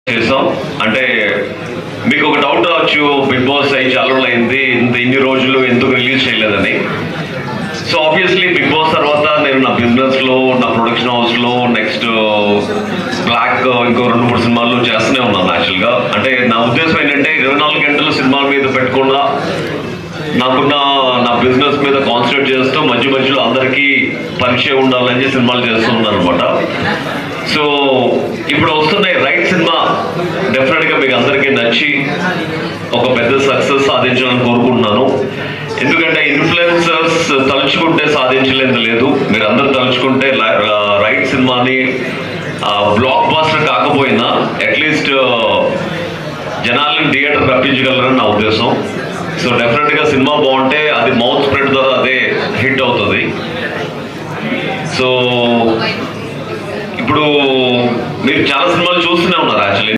చేసాం. అంటే మీకు ఒక డౌట్ రావచ్చు, బిగ్ బాస్ అయ్యి చాలా రోజులు అయింది, ఇన్ని రోజులు ఎందుకు రిలీజ్ చేయలేదని. సో ఆబ్వియస్లీ బిగ్ బాస్ తర్వాత నేను నా బిజినెస్లో, నా ప్రొడక్షన్ హౌస్లో, నెక్స్ట్ బ్లాక్ ఇంకో 2-3 సినిమాలు చేస్తూనే ఉన్నాను. యాక్చువల్గా అంటే నా ఉద్దేశం ఏంటంటే 24 గంటలు సినిమాల మీద పెట్టకుండా నా బిజినెస్ మీద కాన్సన్ట్రేట్ చేస్తూ మధ్యలో అందరికీ పరిచయం ఉండాలని సినిమాలు చేస్తున్నాను అనమాట. సో ఇప్పుడు వస్తున్నాయి రైట్ సినిమా డెఫినెట్గా మీకు అందరికీ నచ్చి ఒక పెద్ద సక్సెస్ సాధించాలని కోరుకుంటున్నాను. ఎందుకంటే ఇన్ఫ్లుయెన్సర్స్ తలుచుకుంటే సాధించలేదు లేదు, మీరు అందరూ తలుచుకుంటే రైట్ సినిమాని బ్లాక్ బాస్టర్ కాకపోయినా అట్లీస్ట్ జనాల్ని థియేటర్ రప్పించగలరని నా ఉద్దేశం. సో డెఫినెట్గా సినిమా బాగుంటే అది మౌత్ స్ప్రెడ్ ద్వారా అదే హిట్ అవుతుంది. సో ఇప్పుడు మీరు చాలా సినిమాలు చూస్తూనే ఉన్నారు యాక్చువల్లీ.